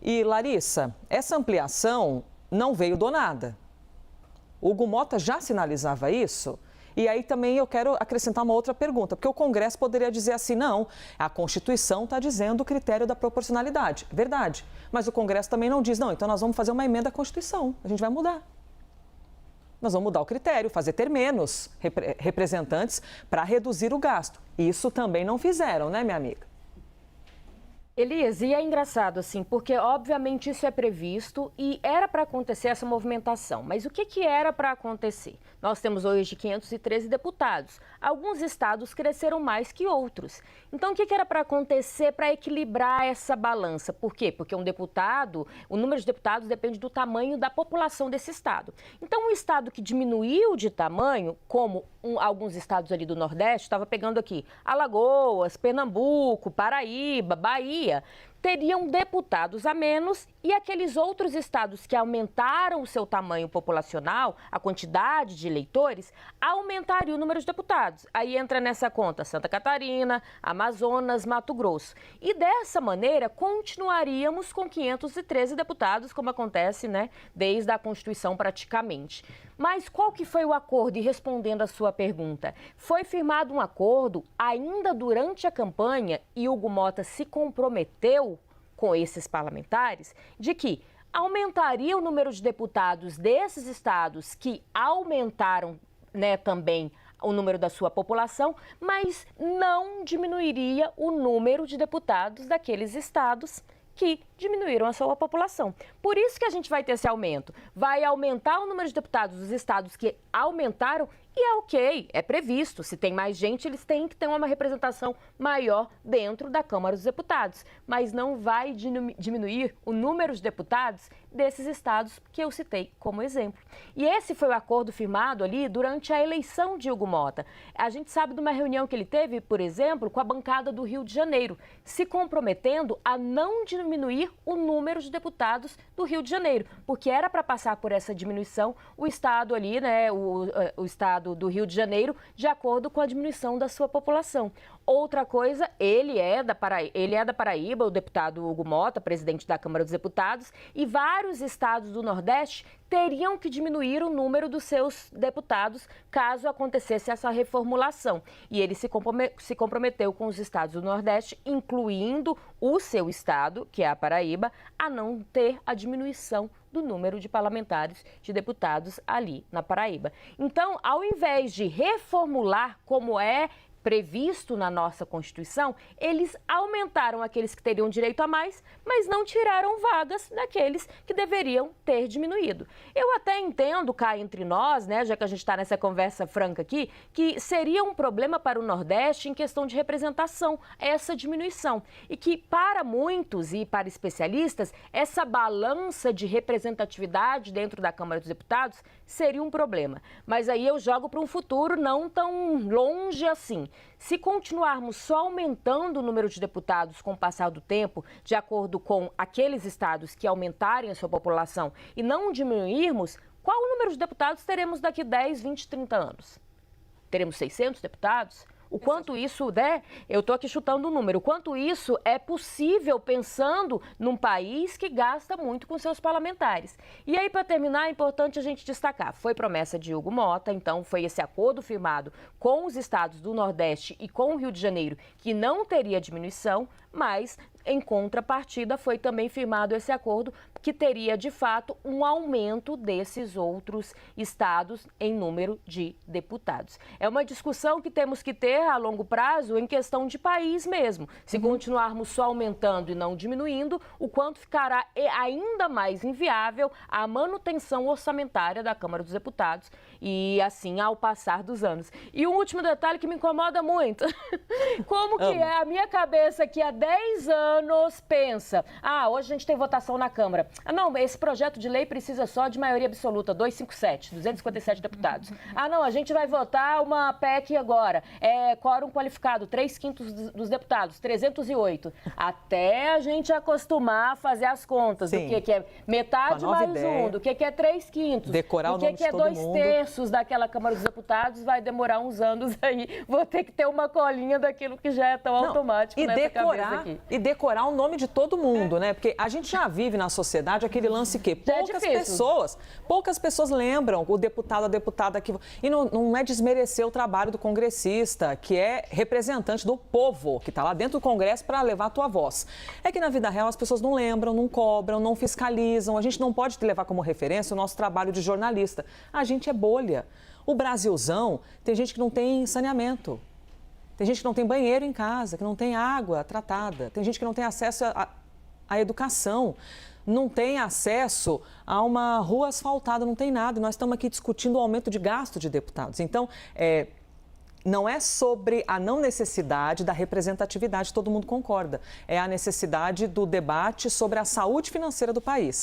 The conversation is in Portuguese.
E, Larissa, essa ampliação não veio do nada. O Hugo Motta já sinalizava isso. E aí também eu quero acrescentar uma outra pergunta, porque o Congresso poderia dizer assim, não, a Constituição está dizendo o critério da proporcionalidade. Verdade. Mas o Congresso também não diz, não, então nós vamos fazer uma emenda à Constituição, a gente vai mudar. Nós vamos mudar o critério, ter menos representantes para reduzir o gasto. Isso também não fizeram, né, minha amiga? Elias, e é engraçado assim, porque obviamente isso é previsto e era para acontecer essa movimentação. Mas o que era para acontecer? Nós temos hoje 513 deputados. Alguns estados cresceram mais que outros. Então, o que era para acontecer para equilibrar essa balança? Por quê? Porque um deputado, o número de deputados depende do tamanho da população desse estado. Então, um estado que diminuiu de tamanho, como alguns estados ali do Nordeste, estava pegando aqui Alagoas, Pernambuco, Paraíba, Bahia, teriam deputados a menos e aqueles outros estados que aumentaram o seu tamanho populacional, a quantidade de eleitores, aumentariam o número de deputados. Aí entra nessa conta Santa Catarina, Amazonas, Mato Grosso. E dessa maneira, continuaríamos com 513 deputados, como acontece, né, desde a Constituição praticamente. Mas qual que foi o acordo? E respondendo a sua pergunta, foi firmado um acordo ainda durante a campanha e Hugo Motta se comprometeu com esses parlamentares de que aumentaria o número de deputados desses estados que aumentaram, né, também o número da sua população, mas não diminuiria o número de deputados daqueles estados que diminuíram a sua população. Por isso que a gente vai ter esse aumento. Vai aumentar o número de deputados dos estados que aumentaram e é ok, é previsto. Se tem mais gente, eles têm que ter uma representação maior dentro da Câmara dos Deputados. Mas não vai diminuir o número de deputados desses estados que eu citei como exemplo. E esse foi o acordo firmado ali durante a eleição de Hugo Motta. A gente sabe de uma reunião que ele teve, por exemplo, com a bancada do Rio de Janeiro, se comprometendo a não diminuir o número de deputados do Rio de Janeiro, porque era para passar por essa diminuição o estado ali, né, o estado do Rio de Janeiro, de acordo com a diminuição da sua população. Outra coisa, ele é da Paraíba, o deputado Hugo Motta, presidente da Câmara dos Deputados, e vários estados do Nordeste teriam que diminuir o número dos seus deputados caso acontecesse essa reformulação. E ele se comprometeu com os estados do Nordeste, incluindo o seu estado, que é a Paraíba, a não ter a diminuição do número de parlamentares, de deputados ali na Paraíba. Então, ao invés de reformular como é previsto na nossa Constituição, eles aumentaram aqueles que teriam direito a mais, mas não tiraram vagas daqueles que deveriam ter diminuído. Eu até entendo cá entre nós, né, já que a gente está nessa conversa franca aqui, que seria um problema para o Nordeste em questão de representação, essa diminuição. E que para muitos e para especialistas, essa balança de representatividade dentro da Câmara dos Deputados seria um problema. Mas aí eu jogo para um futuro não tão longe assim. Se continuarmos só aumentando o número de deputados com o passar do tempo, de acordo com aqueles estados que aumentarem a sua população e não diminuirmos, qual o número de deputados teremos daqui 10, 20, 30 anos? Teremos 600 deputados? O quanto isso, né? Eu estou aqui chutando um número. O quanto isso é possível pensando num país que gasta muito com seus parlamentares. E aí, para terminar, é importante a gente destacar. Foi promessa de Hugo Motta, então foi esse acordo firmado com os estados do Nordeste e com o Rio de Janeiro, que não teria diminuição, mas em contrapartida foi também firmado esse acordo que teria, de fato, um aumento desses outros estados em número de deputados. É uma discussão que temos que ter a longo prazo em questão de país mesmo. Se continuarmos só aumentando e não diminuindo, o quanto ficará ainda mais inviável a manutenção orçamentária da Câmara dos Deputados e assim ao passar dos anos. E um último detalhe que me incomoda muito. Como que é a minha cabeça que há 10 anos pensa, hoje a gente tem votação na Câmara. Não, esse projeto de lei precisa só de maioria absoluta, 257 deputados. Não, a gente vai votar uma PEC agora, quórum qualificado, 3/5 dos deputados, 308. Até a gente acostumar a fazer as contas. Sim. Do que é metade mais um, do que é 3/5. Decorar o nome de todo mundo. Do que é 2/3. terços daquela Câmara dos Deputados vai demorar uns anos aí. Vou ter que ter uma colinha daquilo que já é tão automático nessa cabeça aqui. E decorar o nome de todo mundo, né? Porque a gente já vive na sociedade aquele lance que poucas pessoas lembram o deputado, a deputada que... E não é desmerecer o trabalho do congressista, que é representante do povo, que está lá dentro do Congresso para levar a tua voz. É que na vida real as pessoas não lembram, não cobram, não fiscalizam. A gente não pode levar como referência o nosso trabalho de jornalista. A gente é bolha. O Brasilzão, tem gente que não tem saneamento. Tem gente que não tem banheiro em casa, que não tem água tratada. Tem gente que não tem acesso à educação. Não tem acesso a uma rua asfaltada, não tem nada. Nós estamos aqui discutindo o aumento de gasto de deputados. Então, não é sobre a não necessidade da representatividade, todo mundo concorda. É a necessidade do debate sobre a saúde financeira do país.